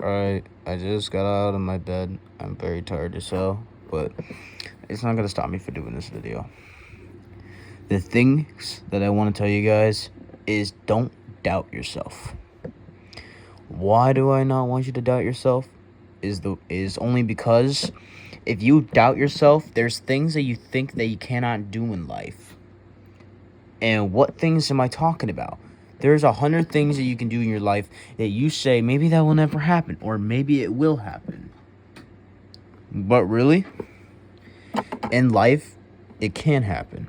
Alright, I just got out of my bed. I'm very tired as hell, but it's not gonna stop me from doing this video. The things that I want to tell you guys is don't doubt yourself. Why do I not want you to doubt yourself? Is only because if you doubt yourself, there's things that you think that you cannot do in life. And what things am I talking about? There's 100 things that you can do in your life that you say maybe that will never happen, or maybe it will happen. But really, in life, it can happen.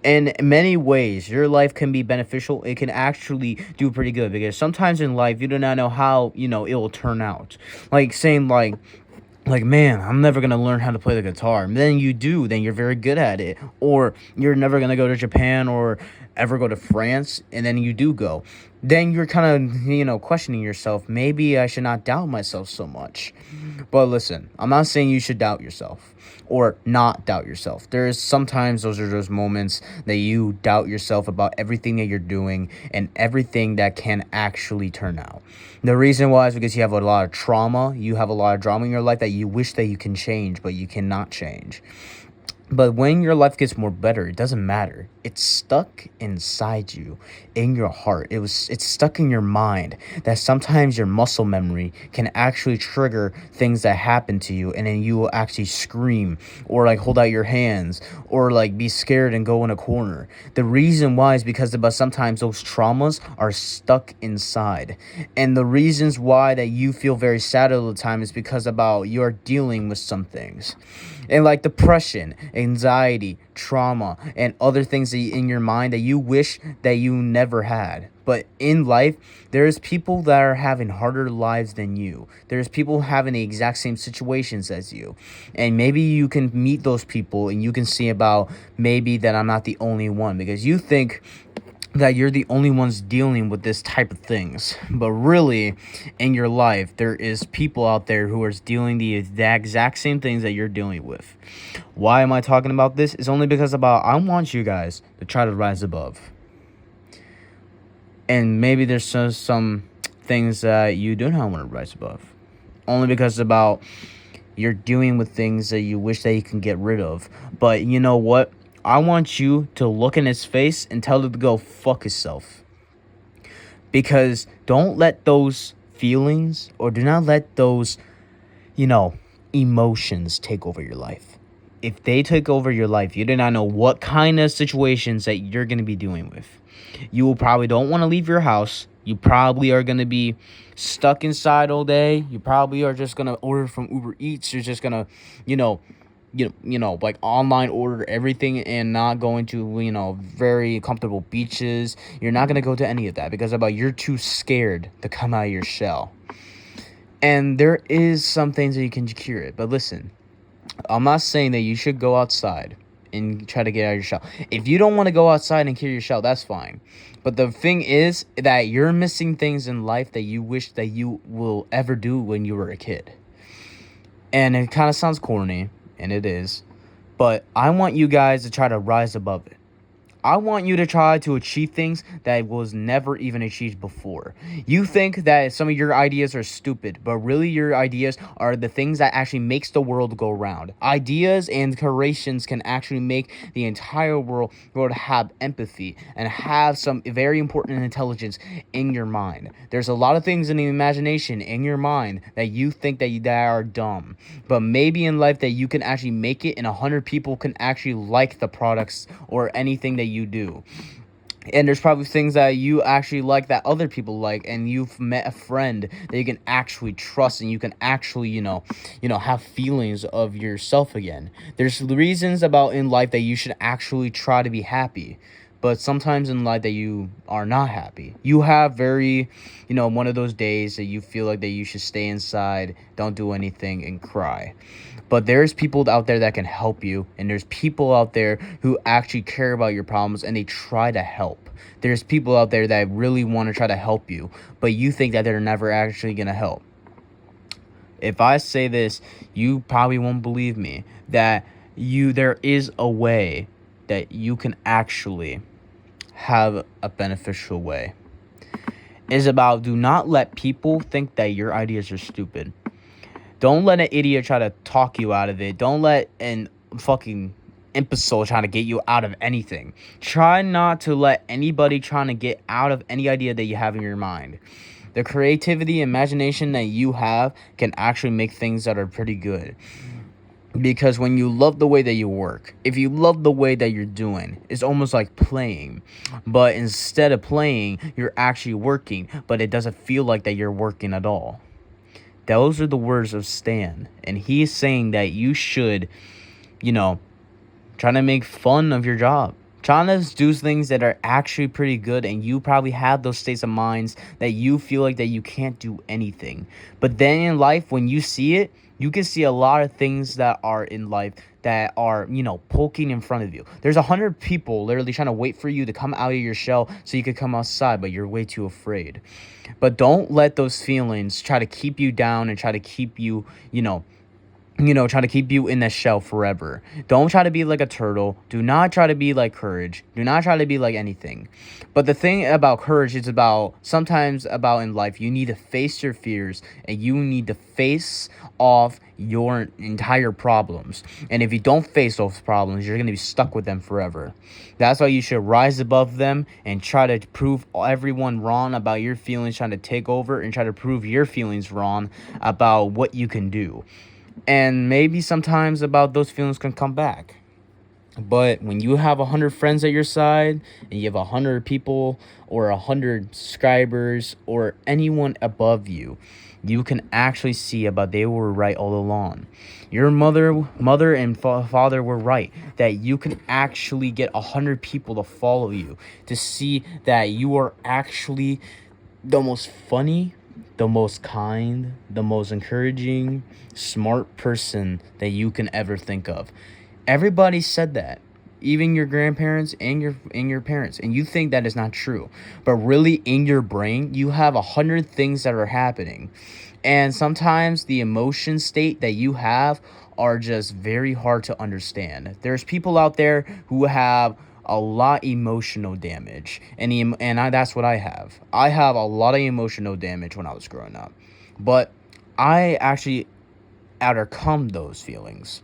In many ways, your life can be beneficial. It can actually do pretty good, because sometimes in life, you do not know how, it will turn out. Like saying like, man, I'm never going to learn how to play the guitar. And then you do, then you're very good at it. Or you're never going to go to Japan or ever go to France, and then you do go. Then you're kind of, questioning yourself. Maybe I should not doubt myself so much. But listen, I'm not saying you should doubt yourself or not doubt yourself. There's sometimes those moments that you doubt yourself about everything that you're doing and everything that can actually turn out. The reason why is because you have a lot of trauma. You have a lot of drama in your life that you wish that you can change, but you cannot change. But when your life gets more better, it doesn't matter. It's stuck inside you, in your heart. It's stuck in your mind that sometimes your muscle memory can actually trigger things that happen to you, and then you will actually scream or hold out your hands or be scared and go in a corner. The reason why is because sometimes those traumas are stuck inside. And the reasons why that you feel very sad all the time is because you're dealing with some things. And depression, anxiety, trauma, and other things in your mind that you wish that you never had. But in life, there's people that are having harder lives than you. There's people having the exact same situations as you. And maybe you can meet those people and you can see about maybe that I'm not the only one, because you think that you're the only ones dealing with this type of things. But really, in your life, there is people out there who are dealing the exact same things that you're dealing with. Why am I talking about this? It's only because I want you guys to try to rise above. And maybe there's some things that you do not want to rise above. Only because you're dealing with things that you wish that you can get rid of. But you know what? I want you to look in his face and tell him to go fuck himself. Because don't let those feelings, or do not let those, emotions take over your life. If they take over your life, you do not know what kind of situations that you're going to be dealing with. You will probably don't want to leave your house. You probably are going to be stuck inside all day. You probably are just going to order from Uber Eats. You're just going to, online order everything and not going to, very comfortable beaches. You're not going to go to any of that because you're too scared to come out of your shell. And there is some things that you can cure it. But listen, I'm not saying that you should go outside and try to get out of your shell. If you don't want to go outside and cure your shell, that's fine. But the thing is that you're missing things in life that you wish that you will ever do when you were a kid. And it kind of sounds corny, and it is, but I want you guys to try to rise above it. I want you to try to achieve things that was never even achieved before. You think that some of your ideas are stupid, but really your ideas are the things that actually makes the world go round. Ideas and creations can actually make the entire world have empathy and have some very important intelligence in your mind. There's a lot of things in the imagination in your mind that you think that are dumb, but maybe in life that you can actually make it, and 100 people can actually like the products or anything that you do. And there's probably things that you actually like that other people like, and you've met a friend that you can actually trust, and you can actually have feelings of yourself again. There's reasons in life that you should actually try to be happy, but sometimes in life that you are not happy. You have very one of those days that you feel like that you should stay inside, don't do anything, and cry. But there's people out there that can help you, and there's people out there who actually care about your problems and they try to help. There's people out there that really want to try to help you, but you think that they're never actually going to help. If I say this, you probably won't believe me, that there is a way that you can actually have a beneficial way. is about do not let people think that your ideas are stupid. Don't let an idiot try to talk you out of it. Don't let an fucking imbecile trying to get you out of anything. Try not to let anybody trying to get out of any idea that you have in your mind. The creativity, imagination that you have can actually make things that are pretty good. Because when you love the way that you work, if you love the way that you're doing, it's almost like playing. But instead of playing, you're actually working, but it doesn't feel like that you're working at all. Those are the words of Stan. And he's saying that you should, try to make fun of your job. Trying to do things that are actually pretty good, and you probably have those states of minds that you feel like that you can't do anything. But then in life, when you see it, you can see a lot of things that are in life that are, poking in front of you. There's 100 people literally trying to wait for you to come out of your shell so you could come outside, but you're way too afraid. But don't let those feelings try to keep you down and try to keep you, try to keep you in that shell forever. Don't try to be like a turtle. Do not try to be like courage. Do not try to be like anything. But the thing about courage is sometimes about in life, you need to face your fears and you need to face off your entire problems. And if you don't face those problems, you're going to be stuck with them forever. That's why you should rise above them and try to prove everyone wrong about your feelings, trying to take over and try to prove your feelings wrong about what you can do. And maybe sometimes about those feelings can come back. But when you have 100 friends at your side and you have 100 people or 100 subscribers or anyone above you, you can actually see about they were right all along. Your mother and father were right that you can actually get 100 people to follow you to see that you are actually the most funny, the most kind, the most encouraging, smart person that you can ever think of. Everybody said that, even your grandparents and your parents, and you think that is not true. But really, in your brain, you have 100 things that are happening, and sometimes the emotion state that you have are just very hard to understand. There's people out there who have a lot emotional damage, and that's what I have. I have a lot of emotional damage when I was growing up, but I actually overcome those feelings.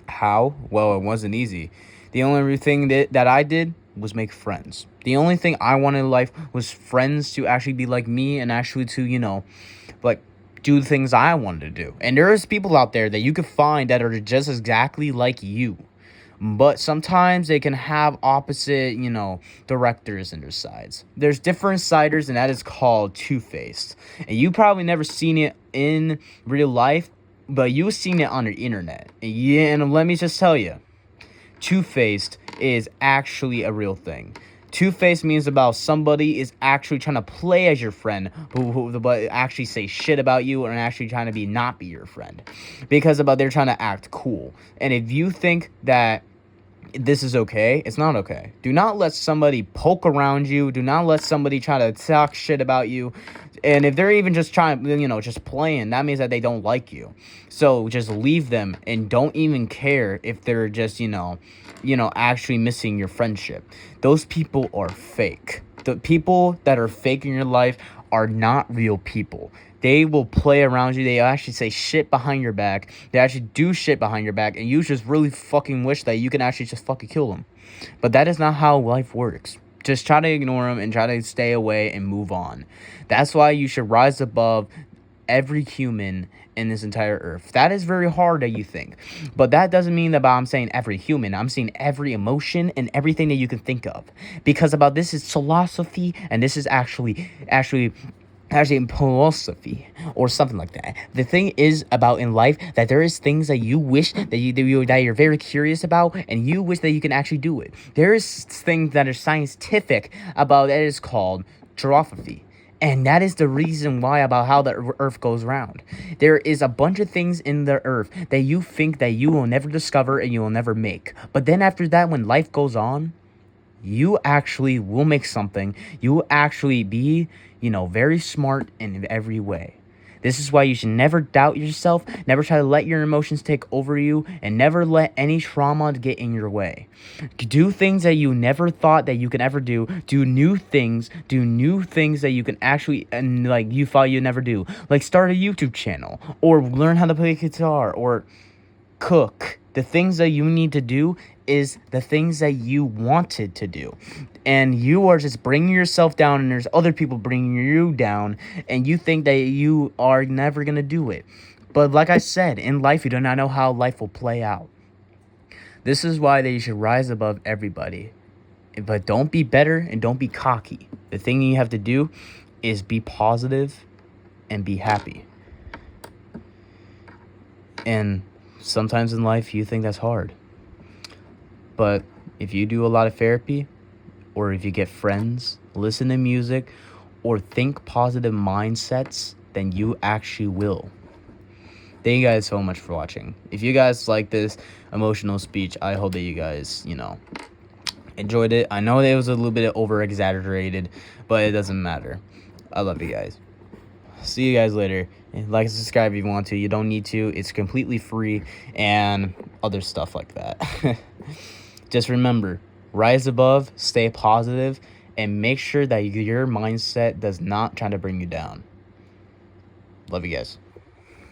How? Well, it wasn't easy. The only thing that I did was make friends. The only thing I wanted in life was friends to actually be like me and actually to like do the things I wanted to do. And there is people out there that you could find that are just exactly like you. But sometimes they can have opposite, directors in their sides. There's different siders, and that is called two-faced. And you probably never seen it in real life, but you've seen it on the internet. Yeah, and let me just tell you, two-faced is actually a real thing. Two-faced means about somebody is actually trying to play as your friend, but actually say shit about you and actually trying to not be your friend, because they're trying to act cool. And if you think that this is okay, it's not okay. Do not let somebody poke around you. Do not let somebody try to talk shit about you. And if they're even just trying, just playing, that means that they don't like you. So just leave them and don't even care if they're just, actually missing your friendship. Those people are fake. The people that are fake in your life are not real people. They will play around you. They actually say shit behind your back. They actually do shit behind your back. And you just really fucking wish that you can actually just fucking kill them. But that is not how life works. Just try to ignore them and try to stay away and move on. That's why you should rise above every human in this entire earth. That is very hard that you think. But that doesn't mean that I'm saying every human. I'm saying every emotion and everything that you can think of. Because this is philosophy, and this is actually in philosophy or something like that. The thing is about in life that there is things that you wish that you're very curious about, and you wish that you can actually do it. There is things that are scientific about that is called geography. And that is the reason why about how the earth goes round. There is a bunch of things in the earth that you think that you will never discover and you will never make. But then after that, when life goes on, you actually will make something. You will actually be, very smart in every way. This is why you should never doubt yourself, never try to let your emotions take over you, and never let any trauma get in your way. Do things that you never thought that you could ever do. Do new things that you can actually, and like you thought you'd never do. Like start a YouTube channel, or learn how to play guitar, or cook. The things that you need to do is the things that you wanted to do, and you are just bringing yourself down, and there's other people bringing you down, and you think that you are never gonna do it. But like I said, in life you do not know how life will play out. This is why that you should rise above everybody, but don't be better and don't be cocky. The thing you have to do is be positive and be happy. And sometimes in life you think that's hard, but if you do a lot of therapy, or if you get friends, listen to music, or think positive mindsets, then you actually will. Thank you guys so much for watching. If you guys like this emotional speech, I hope that you guys, enjoyed it. I know that it was a little bit over exaggerated, but it doesn't matter. I love you guys. See you guys later. Like and subscribe if you want to. You don't need to. It's completely free, and other stuff like that. Just remember, rise above, stay positive, and make sure that your mindset does not try to bring you down. Love you guys.